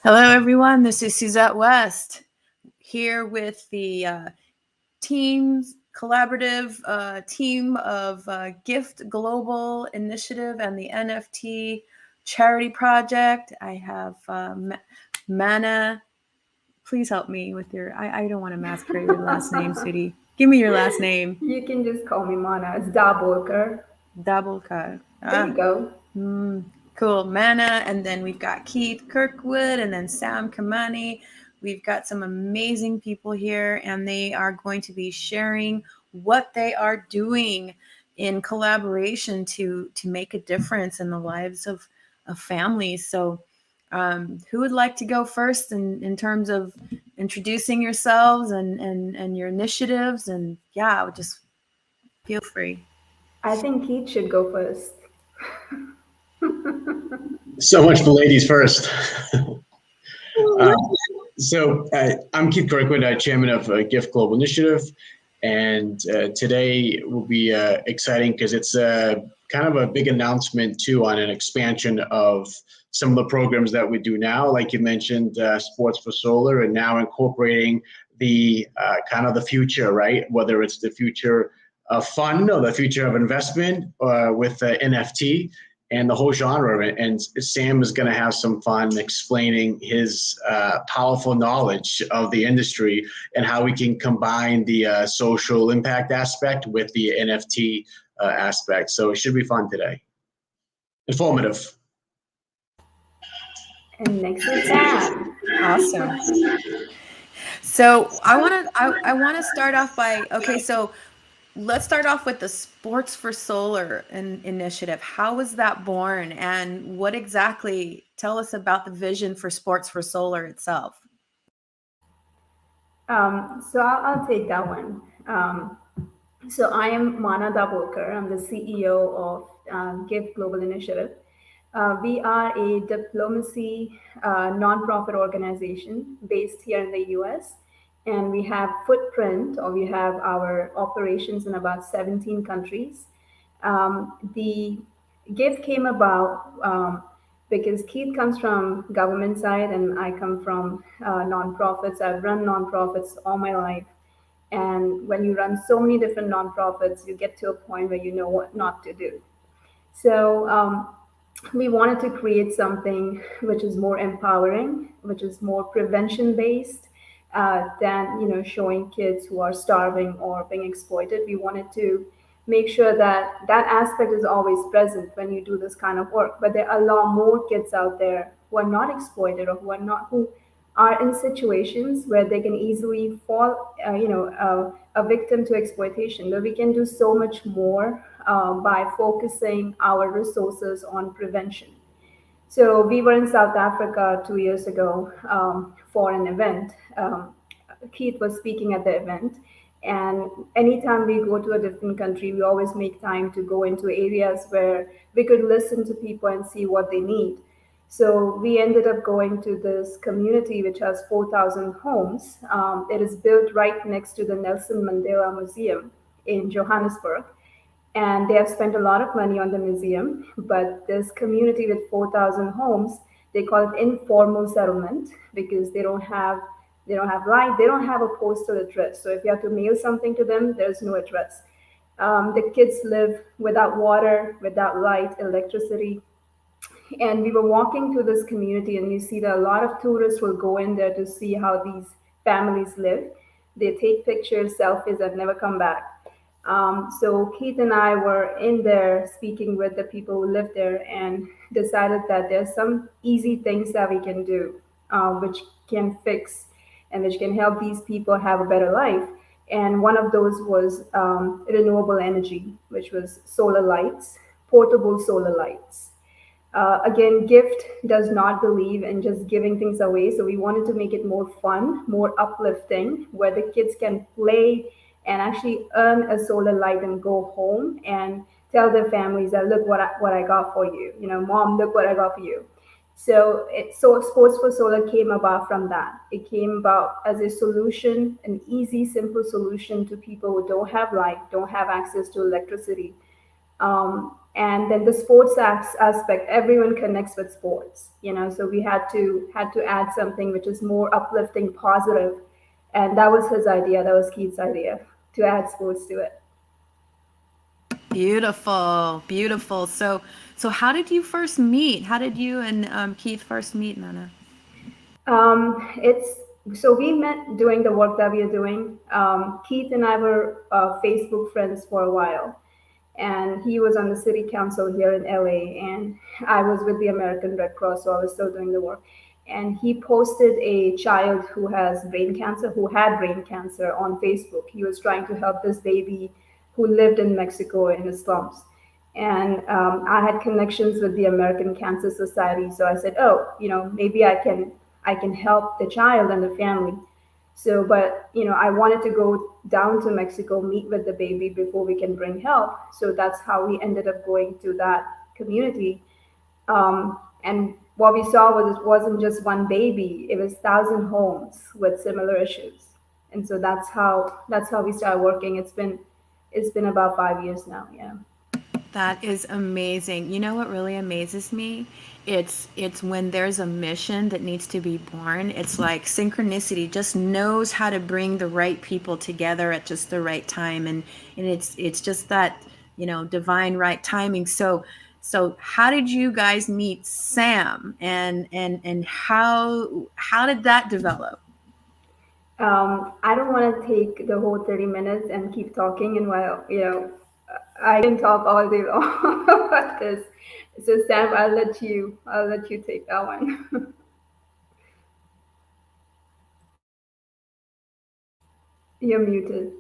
Hello, everyone. This is Suzette West here with the team's collaborative team of Gift Global Initiative and the NFT Charity Project. I have Mana. Please help me with I don't want to masquerade your last name, sweetie. Give me your last name. You can just call me Mana. It's Dabolkar. Dabulka. There you go. Cool. Mana. And then we've got Keith Kirkwood and then Sam Kamani. We've got some amazing people here, and they are going to be sharing what they are doing in collaboration to make a difference in the lives of families. So who would like to go first in terms of introducing yourselves and your initiatives? And yeah, just feel free. I think Keith should go first. So much for ladies first. I'm Keith Kirkwood, chairman of Gift Global Initiative, and today will be exciting because it's kind of a big announcement too on an expansion of some of the programs that we do now. Like you mentioned, Sports for Solar, and now incorporating the kind of the future, right? Whether it's the future of fun or the future of investment with NFT and the whole genre of it. And Sam is going to have some fun explaining his powerful knowledge of the industry and how we can combine the social impact aspect with the NFT aspect. So it should be fun today. Informative. And next is Sam. Awesome. So I want to start off by, okay, so let's start off with the Sports for Solar initiative. How was that born, and what exactly, tell us about the vision for Sports for Solar itself. So I'll take that one. So I am Mana Dabolkar. I'm the CEO of Give Global Initiative. We are a diplomacy nonprofit organization based here in the US, and we have we have our operations in about 17 countries. The gift came about because Keith comes from government side and I come from nonprofits. I've run nonprofits all my life. And when you run so many different nonprofits, you get to a point where you know what not to do. So we wanted to create something which is more empowering, which is more prevention based than showing kids who are starving or being exploited. We wanted to make sure that that aspect is always present when you do this kind of work. But there are a lot more kids out there who are not exploited or who are in situations where they can easily fall, a victim to exploitation. But we can do so much more by focusing our resources on prevention. So we were in South Africa 2 years ago for an event. Keith was speaking at the event. And anytime we go to a different country, we always make time to go into areas where we could listen to people and see what they need. So we ended up going to this community which has 4,000 homes. It is built right next to the Nelson Mandela Museum in Johannesburg. And they have spent a lot of money on the museum, but this community with 4,000 homes, they call it informal settlement because they don't have light, they don't have a postal address. So if you have to mail something to them, there's no address. The kids live without water, without light, electricity. And we were walking through this community, and you see that a lot of tourists will go in there to see how these families live. They take pictures, selfies, and never come back. So Keith and I were in there speaking with the people who live there and decided that there's some easy things that we can do, which can fix and which can help these people have a better life. And one of those was renewable energy, which was solar lights, portable solar lights. Again, Gift does not believe in just giving things away. So we wanted to make it more fun, more uplifting, where the kids can play and actually earn a solar light and go home and tell their families that, look what I got for you. Mom, look what I got for you. So Sports for Solar came about from that. It came about as a solution, an easy, simple solution to people who don't have light, don't have access to electricity. And then the sports aspect, everyone connects with sports, you know, so we had to add something which is more uplifting, positive, and that was his idea, that was Keith's idea, to add sports to it. Beautiful, beautiful. So how did you first meet? How did you and Keith first meet, Mana? It's so we met doing the work that we are doing. Keith and I were Facebook friends for a while, and he was on the city council here in LA, and I was with the American Red Cross, so I was still doing the work. And he posted a child who has brain cancer, who had brain cancer on Facebook. He was trying to help this baby who lived in Mexico in the slums. And I had connections with the American Cancer Society, so I said, "Oh, you know, maybe I can help the child and the family." So, but you know, I wanted to go down to Mexico, meet with the baby before we can bring help. So that's how we ended up going to that community. And what we saw was it wasn't just one baby; it was 1,000 homes with similar issues. And so that's how we started working. It's been about 5 years now. Yeah. That is amazing. You know what really amazes me? It's when there's a mission that needs to be born. It's like synchronicity just knows how to bring the right people together at just the right time, and it's just that, divine right timing. So how did you guys meet Sam, and how did that develop? I don't want to take the whole 30 minutes and keep talking, and while I can talk all day long about this. So Sam, I'll let you take that one. You're muted.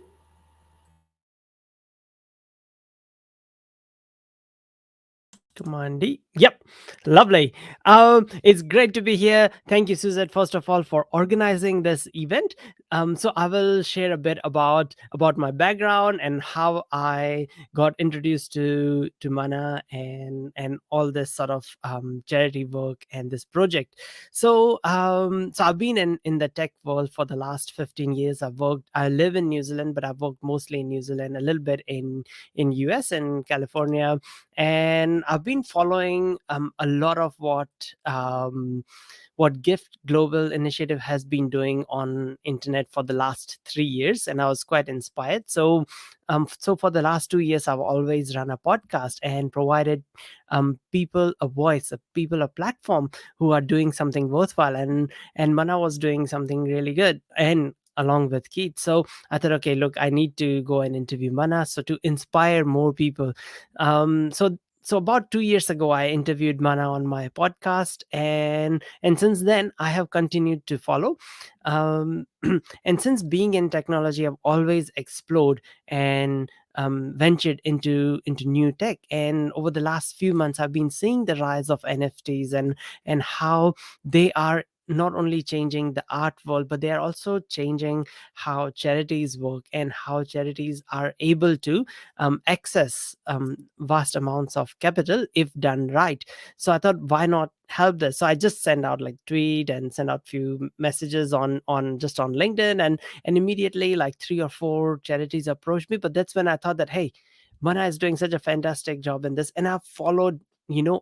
Command D. Yep, lovely. It's great to be here. Thank you, Suzette, first of all, for organizing this event. So I will share a bit about my background and how I got introduced to Mana and all this sort of charity work and this project. So I've been in the tech world for the last 15 years. I live in New Zealand, but I've worked mostly in New Zealand, a little bit in US and California, and I've been following a lot of what Gift Global Initiative has been doing on internet for the last 3 years, and I was quite inspired. So for the last 2 years, I've always run a podcast and provided people a voice, people a platform who are doing something worthwhile, and Mana was doing something really good, and along with Keith. So I thought, okay, look, I need to go and interview Mana, so to inspire more people. So about 2 years ago, I interviewed Mana on my podcast, and since then I have continued to follow. Um, and since being in technology, I've always explored and ventured into new tech. And over the last few months, I've been seeing the rise of NFTs and how they are not only changing the art world, but they are also changing how charities work and how charities are able to access vast amounts of capital if done right. So I thought, why not help this? So I just sent out like tweet and sent out few messages on just on LinkedIn, and immediately like 3 or 4 charities approached me. But that's when I thought that, hey, Mana is doing such a fantastic job in this, and I've followed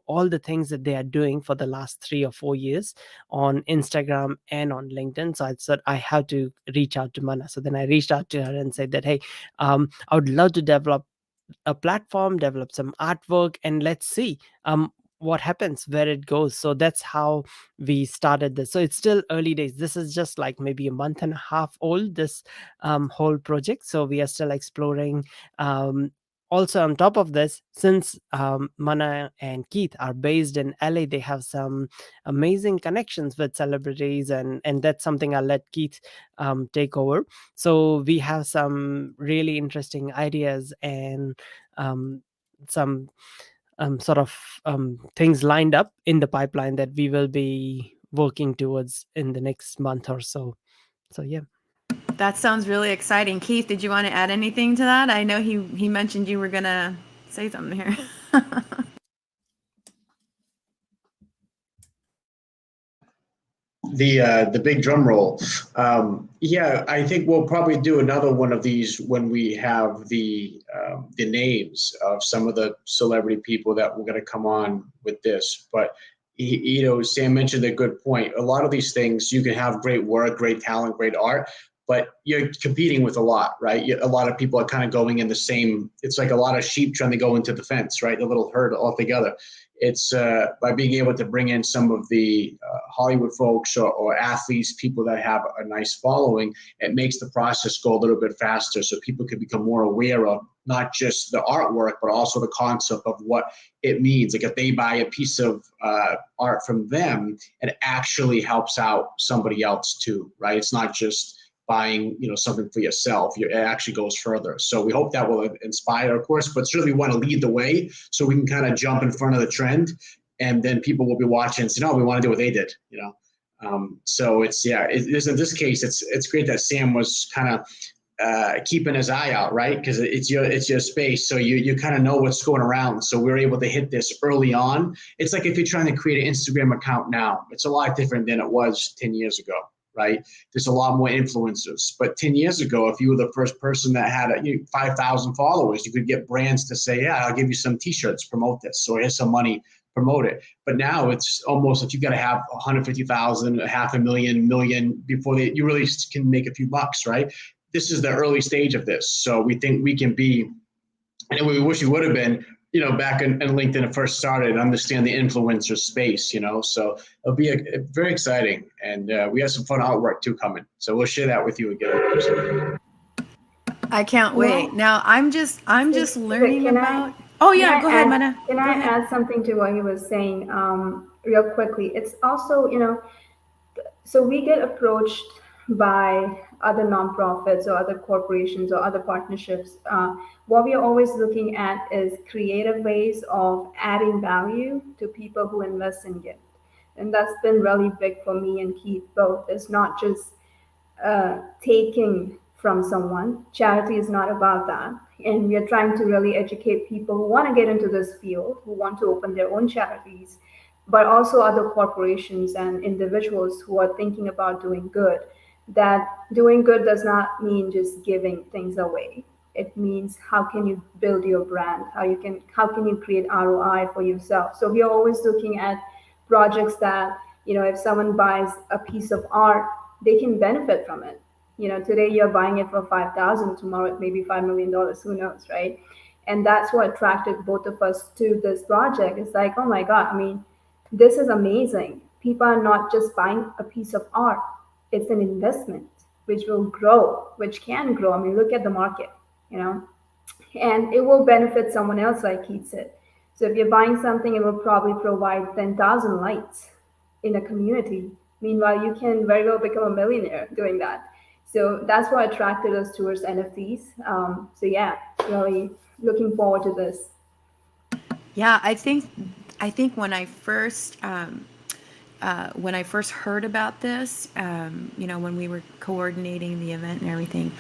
all the things that they are doing for the last 3 or 4 years on Instagram and on LinkedIn. So I said I have to reach out to Mana. So then I reached out to her and said that, hey, I would love to develop a platform, develop some artwork, and let's see what happens, where it goes. So that's how we started this. So it's still early days. This is just like maybe a month and a half old, this whole project. So we are still exploring. Also, on top of this, since Mana and Keith are based in LA, they have some amazing connections with celebrities, and that's something I'll let Keith take over. So we have some really interesting ideas and some sort of things lined up in the pipeline that we will be working towards in the next month or so. So yeah. That sounds really exciting. Keith, did you want to add anything to that? I know he mentioned you were gonna say something here. the big drum roll. Yeah, I think we'll probably do another one of these when we have the names of some of the celebrity people that we're going to come on with this. But Sam mentioned a good point. A lot of these things, you can have great work, great talent, great art, but you're competing with a lot, right? A lot of people are kind of going in the same. It's like a lot of sheep trying to go into the fence, right? A little herd all together. It's by being able to bring in some of the Hollywood folks or athletes, people that have a nice following, it makes the process go a little bit faster so people can become more aware of not just the artwork, but also the concept of what it means. Like if they buy a piece of art from them, it actually helps out somebody else too, right? It's not just buying something for yourself. It actually goes further. So we hope that will inspire, of course, but certainly we want to lead the way so we can kind of jump in front of the trend, and then people will be watching and say, no, we want to do what they did, So it's in this case, it's great that Sam was kind of keeping his eye out, right? Because it's your space, so you kind of know what's going around. So we're able to hit this early on. It's like if you're trying to create an Instagram account now, it's a lot different than it was 10 years ago. Right? There's a lot more influencers. But 10 years ago, if you were the first person that had 5,000 followers, you could get brands to say, yeah, I'll give you some t-shirts, promote this, or here's some money, promote it. But now it's almost if you got to have 150,000, 500,000, million before you really can make a few bucks, right? This is the early stage of this. So we think we can be, and we wish we would have been, back in LinkedIn first started and understand the influencer space, so it'll be very exciting. And we have some fun artwork too coming. So we'll share that with you again. I can't wait. Now I'm just learning Can about. Oh yeah, go ahead, Mana. Can I add something to what he was saying real quickly? It's also, so we get approached by other nonprofits or other corporations or other partnerships. What we are always looking at is creative ways of adding value to people who invest in gift. And that's been really big for me and Keith both. It's not just taking from someone. Charity is not about that. And we are trying to really educate people who want to get into this field, who want to open their own charities, but also other corporations and individuals who are thinking about doing good. That doing good does not mean just giving things away. It means how can you build your brand, how can you create ROI for yourself. So we are always looking at projects that, if someone buys a piece of art, they can benefit from it. Today you're buying it for 5,000, tomorrow it may be $5 million, who knows, right? And that's what attracted both of us to this project. It's like, oh my God, this is amazing. People are not just buying a piece of art. It's an investment which will grow, which can grow. Look at the market, and it will benefit someone else, like Keith said. So if you're buying something, it will probably provide 10,000 lights in a community. Meanwhile, you can very well become a millionaire doing that. So that's what attracted us towards NFTs. So yeah, really looking forward to this. Yeah, I think when I first heard about this, when we were coordinating the event and everything,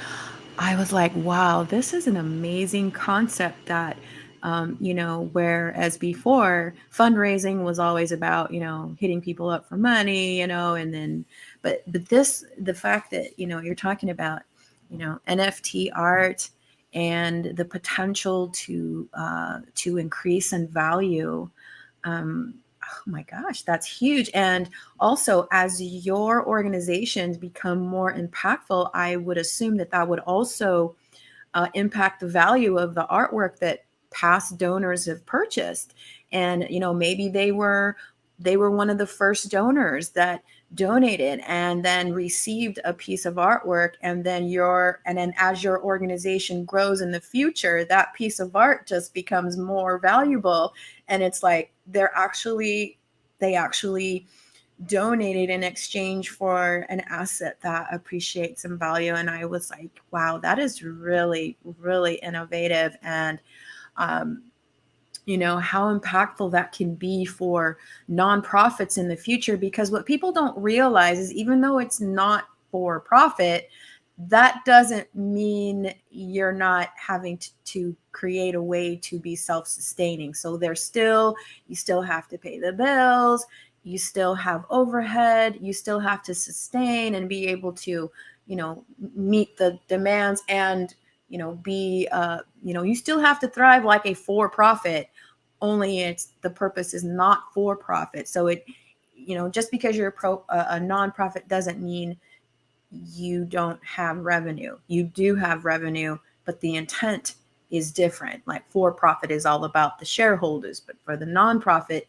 I was like, wow, this is an amazing concept that, whereas before fundraising was always about, hitting people up for money, and then, but the fact that, you're talking about, NFT art and the potential to increase in value, oh my gosh, that's huge. And also, as your organizations become more impactful, I would assume that would also impact the value of the artwork that past donors have purchased. And maybe they were one of the first donors that donated and then received a piece of artwork, and then as your organization grows in the future, that piece of art just becomes more valuable. And it's like they actually donated in exchange for an asset that appreciates in value. And I was like, wow, that is really, really innovative. And how impactful that can be for nonprofits in the future, because what people don't realize is, even though it's not for profit, that doesn't mean you're not having to create a way to be self-sustaining. So you still have to pay the bills. you still have overhead, you still have to sustain and be able to, meet the demands and, be, you still have to thrive like a for-profit, only it's the purpose is not for profit. So it, just because you're a nonprofit doesn't mean you don't have revenue. You do have revenue, but the intent is different. Like for profit is all about the shareholders, but for the nonprofit,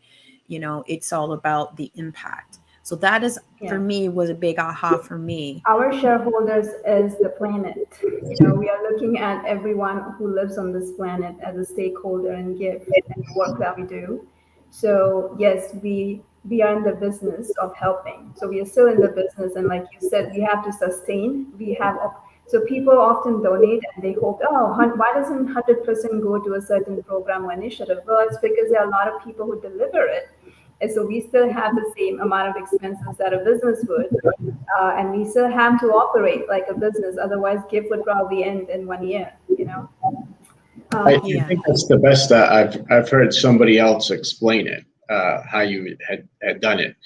it's all about the impact. So that is, for Yeah. me, was a big aha for me. Our shareholders is the planet. We are looking at everyone who lives on this planet as a stakeholder and give and the work that we do. So yes, we are in the business of helping. So we are still in the business, and like you said, we have to sustain. So people often donate and they hope, oh, why doesn't 100% go to a certain program or initiative? Well, it's because there are a lot of people who deliver it. And so we still have the same amount of expenses that a business would, and we still have to operate like a business. Otherwise, GIF would probably end in 1 year. I Yeah. think that's the best. I've heard somebody else explain it, how you had done it.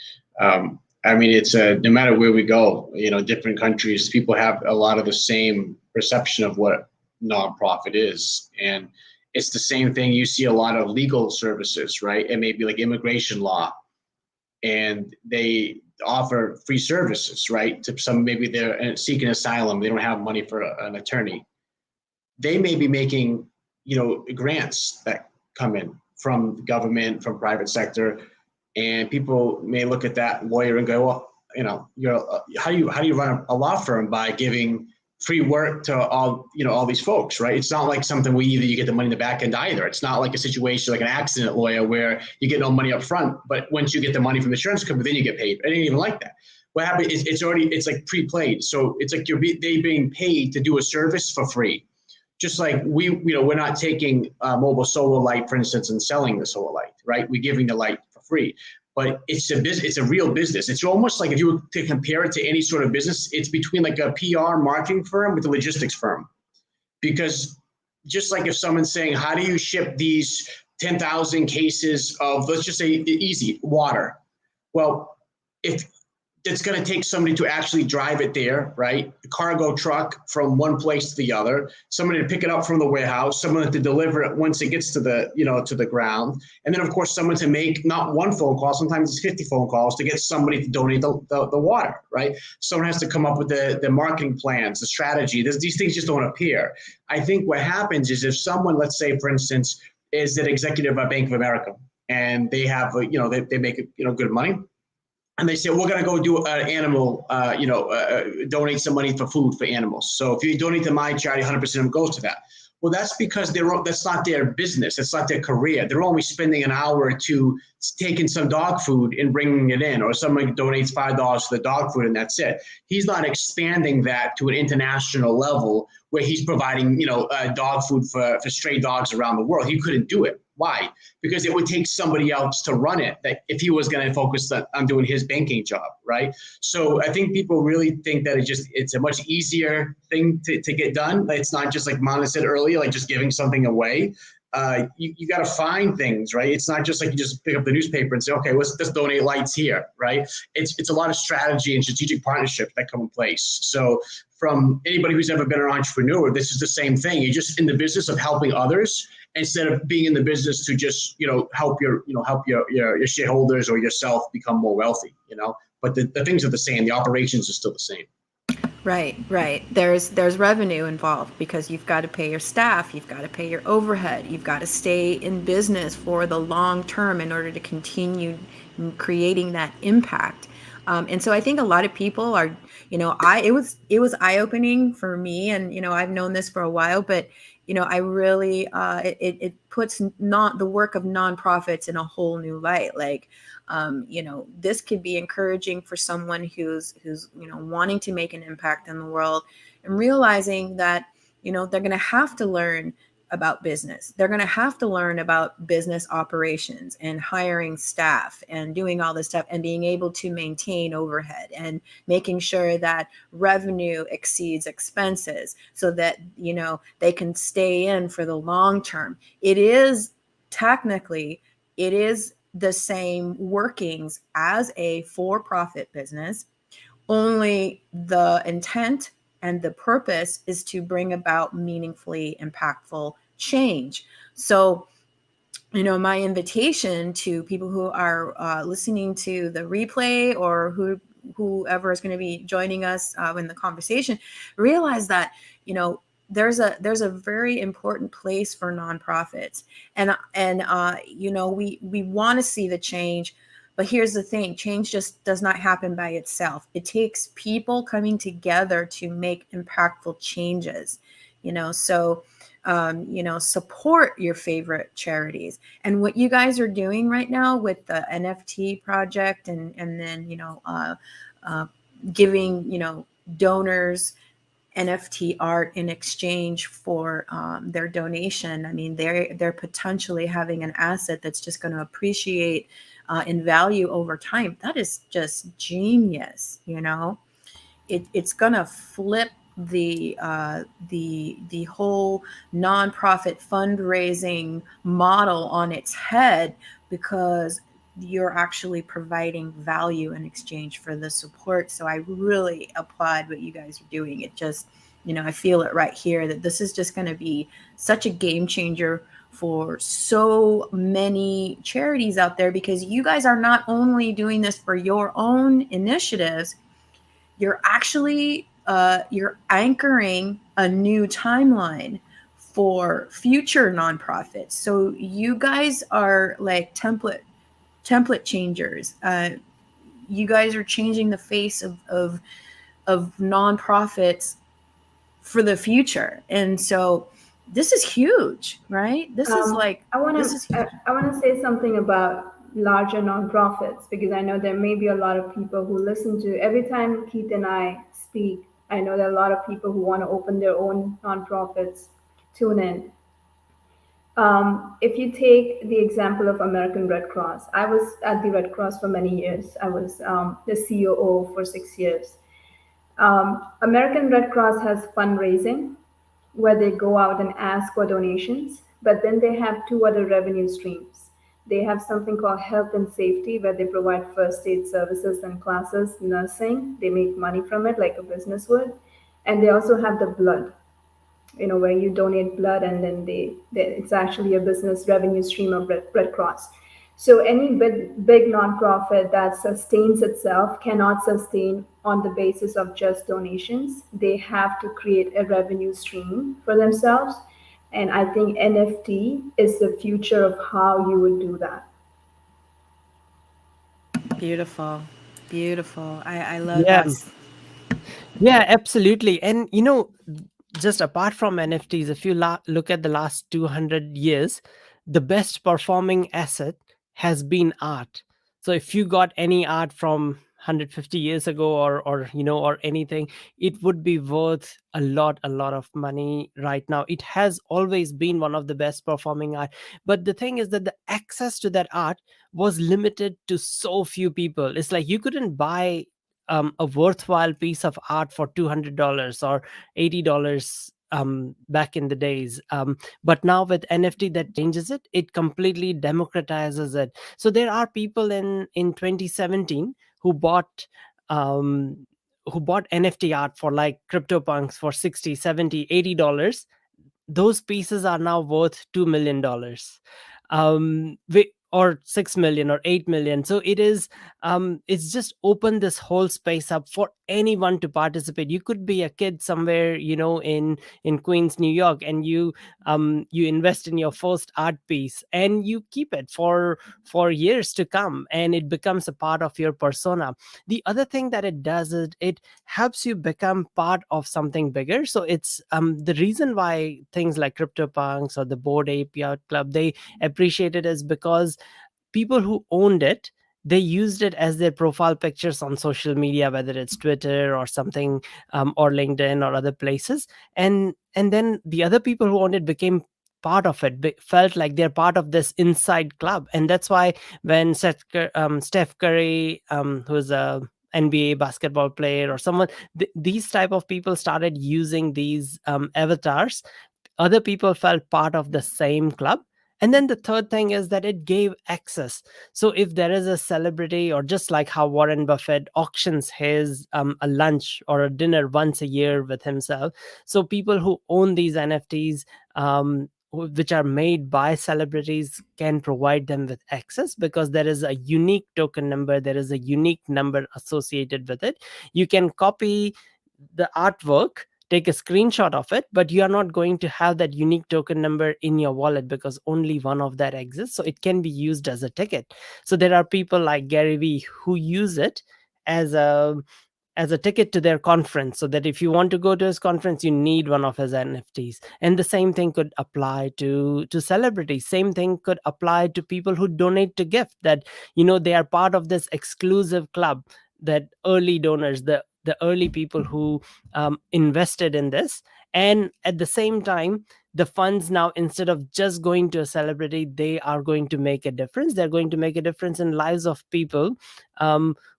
I mean, it's no matter where we go, different countries, people have a lot of the same perception of what nonprofit is, and it's the same thing. You see a lot of legal services, right? It may be like immigration law, and they offer free services, right? To some, maybe they're seeking asylum, they don't have money for an attorney. They may be making, grants that come in from the government, from private sector, and people may look at that lawyer and go, well, how do you run a law firm by giving free work to all these folks, right? It's not like something where either you get the money in the back end either. It's not like a situation like an accident lawyer where you get no money up front, but once you get the money from the insurance company, then you get paid. It ain't even like that. What happened is it's like pre-played. So it's like they being paid to do a service for free. Just like we're not taking mobile solar light, for instance, and selling the solar light, right? We're giving the light for free, but it's a business. It's a real business. It's almost like if you were to compare it to any sort of business, it's between like a PR marketing firm with a logistics firm, because just like if someone's saying, how do you ship these 10,000 cases of, let's just say easy water? Well, if it's going to take somebody to actually drive it there, right? A cargo truck from one place to the other, somebody to pick it up from the warehouse, someone to deliver it once it gets to the ground. And then of course, someone to make not one phone call, sometimes it's 50 phone calls to get somebody to donate the water, right? Someone has to come up with the marketing plans, the strategy. These things just don't appear. I think what happens is if someone, let's say, for instance, is an executive at Bank of America, and they have, they make, good money, and they say, we're going to go do an animal, donate some money for food for animals. So if you donate to my charity, 100% of them goes to that. Well, that's because that's not their business. It's not their career. They're only spending an hour or two taking some dog food and bringing it in, or someone donates $5 for the dog food and that's it. He's not expanding that to an international level where he's providing, dog food for stray dogs around the world. He couldn't do it. Why? Because it would take somebody else to run it, that if he was going to focus on doing his banking job, right? So I think people really think that it's a much easier thing to get done. It's not just like Mana said earlier, like just giving something away. You got to find things, right? It's not just like you just pick up the newspaper and say, okay, let's donate lights here, right? It's a lot of strategy and strategic partnerships that come in place. So from anybody who's ever been an entrepreneur, this is the same thing. You're just in the business of helping others instead of being in the business to just, help your shareholders or yourself become more wealthy, but the things are the same. The operations are still the same. Right. There's revenue involved because you've got to pay your staff, you've got to pay your overhead, you've got to stay in business for the long term in order to continue creating that impact. And so I think a lot of people are, it was eye-opening for me, and I've known this for a while, but I really it puts not the work of nonprofits in a whole new light. Like, this could be encouraging for someone who's wanting to make an impact in the world, and realizing that they're going to have to learn about business. They're going to have to learn about business operations and hiring staff and doing all this stuff and being able to maintain overhead and making sure that revenue exceeds expenses so that, they can stay in for the long term. It is the same workings as a for-profit business, only the intent and the purpose is to bring about meaningfully impactful change. So, my invitation to people who are listening to the replay, or whoever is going to be joining us in the conversation, realize that there's a very important place for nonprofits, and we want to see the change. But here's the thing: change just does not happen by itself. It takes people coming together to make impactful changes. So support your favorite charities. And what you guys are doing right now with the NFT project, and then giving donors NFT art in exchange for their donation. I mean, they're potentially having an asset that's just going to appreciate in value over time. That is just genius. It's gonna flip the whole nonprofit fundraising model on its head, because you're actually providing value in exchange for the support. So I really applaud what you guys are doing. It just, I feel it right here that this is just going to be such a game changer for so many charities out there, because you guys are not only doing this for your own initiatives, you're actually you're anchoring a new timeline for future nonprofits. So you guys are like template changers. You guys are changing the face of nonprofits for the future. And so this is huge, right? This is like I want this to is huge. I want to say something about larger nonprofits, because I know there may be a lot of people who listen to every time Keith and I speak. I know there are a lot of people who want to open their own nonprofits. Tune in. If you take the example of American Red Cross, I was at the Red Cross for many years. I was the COO for 6 years. American Red Cross has fundraising where they go out and ask for donations, but then they have two other revenue streams. They have something called health and safety, where they provide first aid services and classes, nursing. They make money from it like a business would. And they also have the blood, where you donate blood, and then it's actually a business revenue stream of Red Cross. So any big nonprofit that sustains itself cannot sustain on the basis of just donations. They have to create a revenue stream for themselves. And I think NFT is the future of how you would do that. Beautiful. Beautiful. I love Yeah. that. Yeah, absolutely. And just apart from NFTs, if you look at the last 200 years, the best performing asset has been art. So if you got any art from 150 years ago, or anything, it would be worth a lot of money right now. It has always been one of the best performing art. But the thing is that the access to that art was limited to so few people. It's like you couldn't buy a worthwhile piece of art for $200 or $80 back in the days. But now with NFT, that changes it. It completely democratizes it. So there are people in 2017 who bought um, NFT art for like CryptoPunks for 60, 70, $80. Those pieces are now worth $2 million, or 6 million or 8 million. So it's just opened this whole space up for anyone to participate. You could be a kid somewhere, in Queens, New York, and you invest in your first art piece, and you keep it for years to come, and it becomes a part of your persona. The other thing that it does is it helps you become part of something bigger. So it's the reason why things like CryptoPunks or the Board Ape Yacht Club, they appreciate it, is because people who owned it, they used it as their profile pictures on social media, whether it's Twitter or something, or LinkedIn or other places. And then the other people who owned it became part of it, felt like they're part of this inside club. And that's why when Steph Curry, who's a NBA basketball player or someone, these type of people started using these avatars, other people felt part of the same club. And then the third thing is that it gave access. So if there is a celebrity, or just like how Warren Buffett auctions his a lunch or a dinner once a year with himself, so people who own these NFTs, which are made by celebrities, can provide them with access, because there is a unique token number, there is a unique number associated with it. You can copy the artwork, take a screenshot of it, but you are not going to have that unique token number in your wallet, because only one of that exists. So it can be used as a ticket. So there are people like Gary Vee who use it as a ticket to their conference, so that if you want to go to his conference, you need one of his NFTs. And the same thing could apply to celebrities. Same thing could apply to people who donate to gift, that they are part of this exclusive club, that early donors, the early people who invested in this. And at the same time, the funds now, instead of just going to a celebrity, they are going to make a difference. They're going to make a difference in lives of people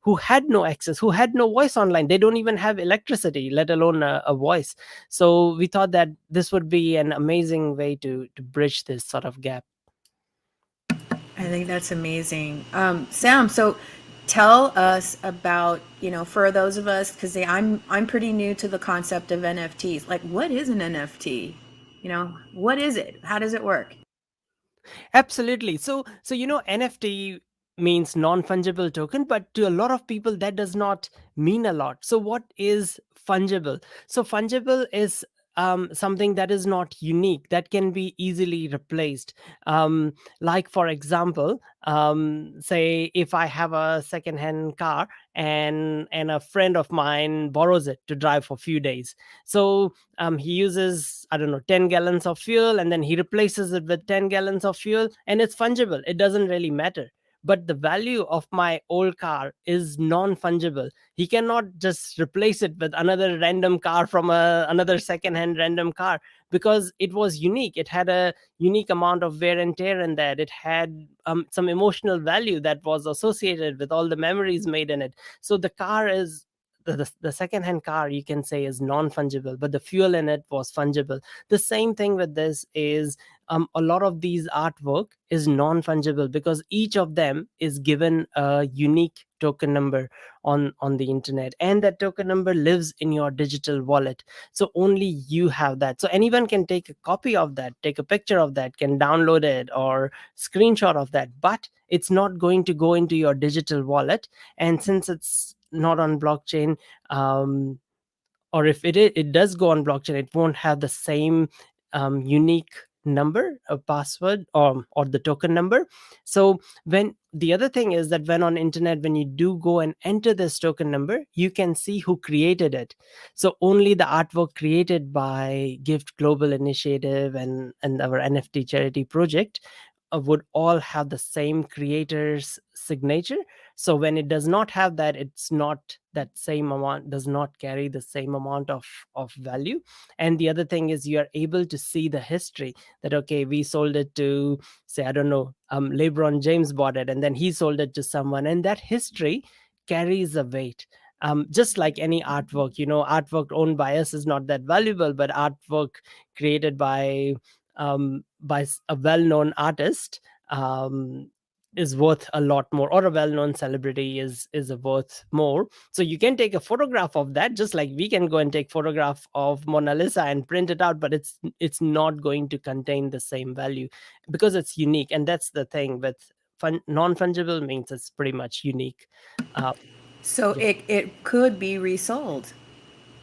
who had no access, who had no voice online. They don't even have electricity, let alone a voice. So we thought that this would be an amazing way to bridge this sort of gap. I think that's amazing. Sam, so tell us about, for those of us, because I'm pretty new to the concept of NFTs. Like, what is an NFT? What is it? How does it work? Absolutely. So NFT means non-fungible token, but to a lot of people that does not mean a lot. So what is fungible? So fungible is something that is not unique, that can be easily replaced. Like, for example, say if I have a second-hand car, and a friend of mine borrows it to drive for a few days. So he uses, I don't know, 10 gallons of fuel, and then he replaces it with 10 gallons of fuel, and it's fungible. It doesn't really matter. But the value of my old car is non-fungible. He cannot just replace it with another random car from another second-hand random car, because it was unique. It had a unique amount of wear and tear in that. It had some emotional value that was associated with all the memories made in it. So the car is the second-hand car, you can say, is non-fungible, but the fuel in it was fungible. The same thing with this is a lot of these artwork is non-fungible, because each of them is given a unique token number on the internet, and that token number lives in your digital wallet. So only you have that. So anyone can take a copy of that, take a picture of that, can download it or screenshot of that, but it's not going to go into your digital wallet. And since it's not on blockchain, or if it does go on blockchain, it won't have the same unique number, a password, or the token number. So when the other thing is that when on internet, when you do go and enter this token number, you can see who created it. So only the artwork created by Gift Global Initiative and our NFT charity project would all have the same creator's signature. So when it does not have that, it's not that same amount, does not carry the same amount of value. And the other thing is, you are able to see the history, that okay, we sold it to, say, I don't know, LeBron James bought it, and then he sold it to someone, and that history carries a weight. Just like any artwork, artwork owned by us is not that valuable, but artwork created by a well-known artist is worth a lot more, or a well-known celebrity is worth more. So you can take a photograph of that, just like we can go and take photograph of Mona Lisa and print it out, but it's not going to contain the same value, because it's unique. And that's the thing with non-fungible, means it's pretty much unique. So Yeah. it could be resold.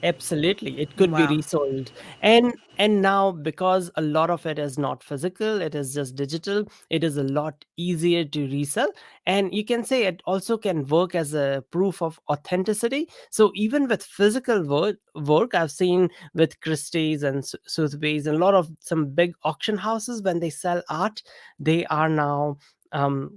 Absolutely, it could be Wow. resold. And now, because a lot of it is not physical, it is just digital, it is a lot easier to resell. And you can say it also can work as a proof of authenticity. So even with physical work, I've seen with Christie's and Sotheby's and a lot of some big auction houses, when they sell art, they are now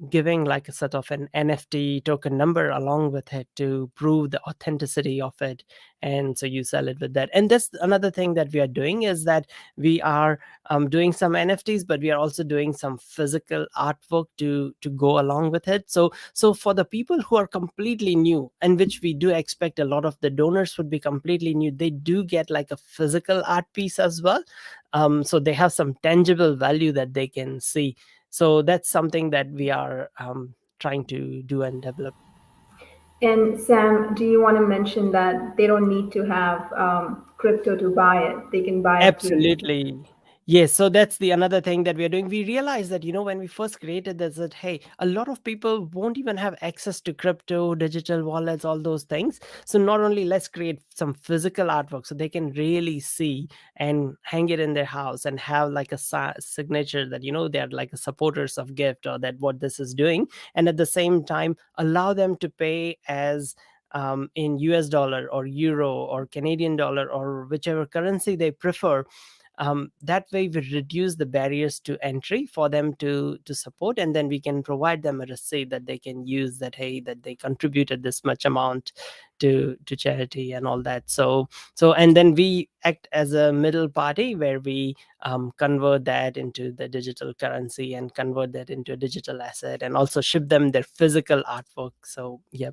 giving like a sort of an NFT token number along with it to prove the authenticity of it. And so you sell it with that. And that's another thing that we are doing, is that we are doing some NFTs, but we are also doing some physical artwork to go along with it. So for the people who are completely new, and which we do expect a lot of the donors would be completely new, they do get like a physical art piece as well. So they have some tangible value that they can see. So that's something that we are trying to do and develop. And Sam, do you want to mention that they don't need to have crypto to buy it? They can buy it through you. Absolutely. Yes. So that's the another thing that we are doing. We realized that, when we first created this, that, hey, a lot of people won't even have access to crypto, digital wallets, all those things. So not only let's create some physical artwork so they can really see and hang it in their house and have like a signature that, they're like a supporters of gift or that what this is doing. And at the same time, allow them to pay as in US dollar or euro or Canadian dollar or whichever currency they prefer. That way we reduce the barriers to entry for them to support, and then we can provide them a receipt that they can use, that hey, that they contributed this much amount to charity and all that. So and then we act as a middle party where we convert that into the digital currency and convert that into a digital asset and also ship them their physical artwork. So yeah.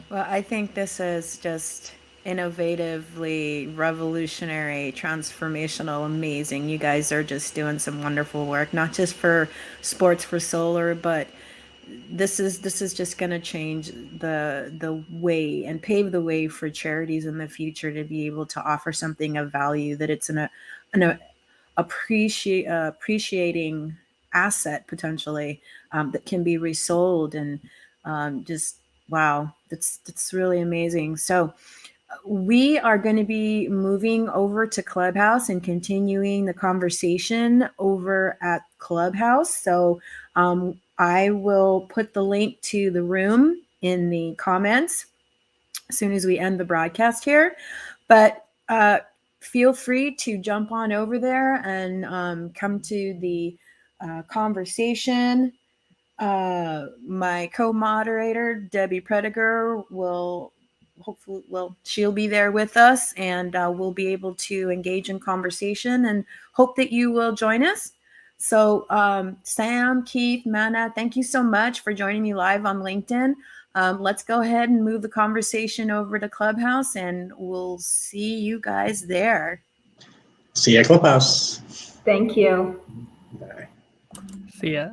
Well, I think this is just innovatively revolutionary, transformational, amazing. You guys are just doing some wonderful work, not just for Sports for Solar, but this is just going to change the way and pave the way for charities in the future to be able to offer something of value that it's an appreciating asset potentially, that can be resold, and just wow, that's really amazing. So we are going to be moving over to Clubhouse and continuing the conversation over at Clubhouse. So I will put the link to the room in the comments as soon as we end the broadcast here. But feel free to jump on over there and come to the conversation. My co-moderator Debbie Prediger will hopefully, well, she'll be there with us, and we'll be able to engage in conversation, and hope that you will join us. So Sam, Keith, Mana, thank you so much for joining me live on LinkedIn. Let's go ahead and move the conversation over to Clubhouse, and we'll see you guys there. See you at Clubhouse. Thank you. Bye. See ya.